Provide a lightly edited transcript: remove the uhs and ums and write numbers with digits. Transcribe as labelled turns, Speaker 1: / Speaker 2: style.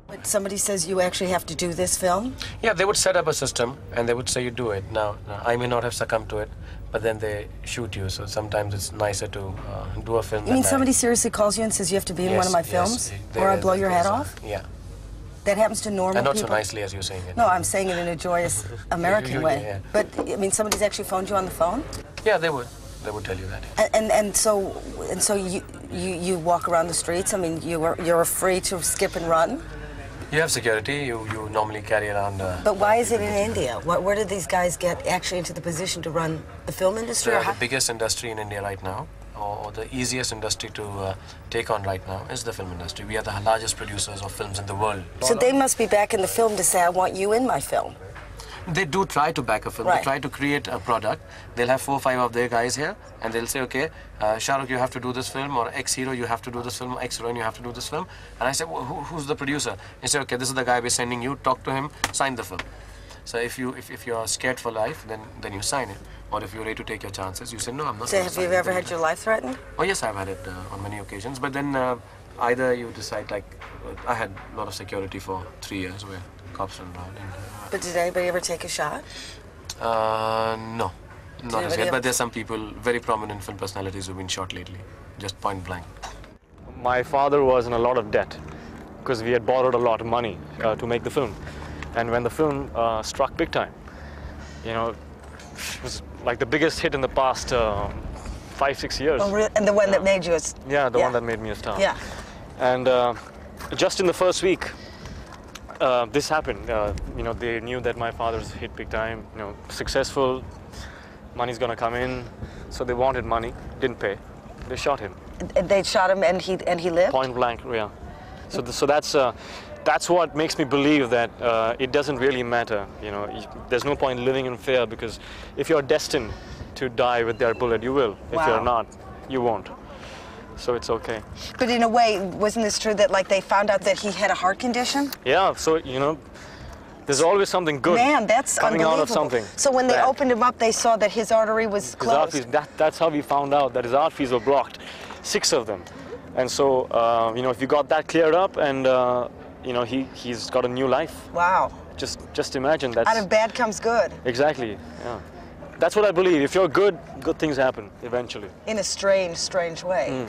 Speaker 1: But somebody says you actually have to do this film?
Speaker 2: Yeah, they would set up a system and they would say you do it. Now, I may not have succumbed to it, but then they shoot you. So sometimes it's nicer to do a film.
Speaker 1: You mean somebody seriously calls you and says you have to be in one of my films? Or I blow your head off?
Speaker 2: Yeah.
Speaker 1: That happens to normal people?
Speaker 2: And not so nicely as you're saying it.
Speaker 1: No, I'm saying it in a joyous American way.
Speaker 2: Yeah.
Speaker 1: But, I mean, somebody's actually phoned you on the phone?
Speaker 2: Yeah, they would. They would tell you that.
Speaker 1: And so you walk around the streets? I mean, you're free to skip and run?
Speaker 2: You have security. You normally carry around...
Speaker 1: But why is it in India? Where did these guys get actually into the position to run the film industry?
Speaker 2: The biggest industry in India right now, or the easiest industry to take on right now, is the film industry. We are the largest producers of films in the world.
Speaker 1: So they must be back in the film to say, I want you in my film.
Speaker 2: They do try to back a film.
Speaker 1: Right.
Speaker 2: They try to create a product. They'll have 4 or 5 of their guys here, and they'll say, okay, Shahrukh, you have to do this film, or X-hero, you have to do this film, or X-heroine, you have to do this film. And I said, well, who's the producer? He said, okay, this is the guy we're sending you. Talk to him, sign the film. So if you're scared for life, then you sign it. Or if you're ready to take your chances, you say, no, I'm not.
Speaker 1: So have you ever had your life threatened?
Speaker 2: Oh, yes, I've had it on many occasions. But then either you decide, like, I had a lot of security for 3 years where cops run around.
Speaker 1: But did anybody ever take a shot?
Speaker 2: No, not as yet. But there's some people, very prominent film personalities, who've been shot lately, just point blank.
Speaker 3: My father was in a lot of debt because we had borrowed a lot of money to make the film. And when the film struck big time, you know, it was like the biggest hit in the past 5-6 years.
Speaker 1: Oh, really? And the one that made you a star?
Speaker 3: Yeah, the one that made me a star.
Speaker 1: Yeah.
Speaker 3: And just in the first week, this happened. You know, they knew that my father's hit big time, you know, successful, money's gonna come in, so they wanted money, didn't pay. They shot him.
Speaker 1: And they shot him and he lived?
Speaker 3: Point blank, yeah. So that's what makes me believe that it doesn't really matter. You know, there's no point living in fear, because if you're destined to die with their bullet, you will. If you're not, you won't. So it's okay.
Speaker 1: But in a way, wasn't this true that, like, they found out that he had a heart condition?
Speaker 3: Yeah, so, you know, there's always something good coming out of something.
Speaker 1: So when they opened him up, they saw that his artery was closed?
Speaker 3: That's how we found out that his arteries were blocked, 6 of them. And so, you know, if you got that cleared up, and, you know, he's got a new life.
Speaker 1: Wow.
Speaker 3: Just imagine that.
Speaker 1: Out of bad comes good.
Speaker 3: Exactly, yeah. That's what I believe. If you're good, good things happen eventually.
Speaker 1: In a strange, strange way.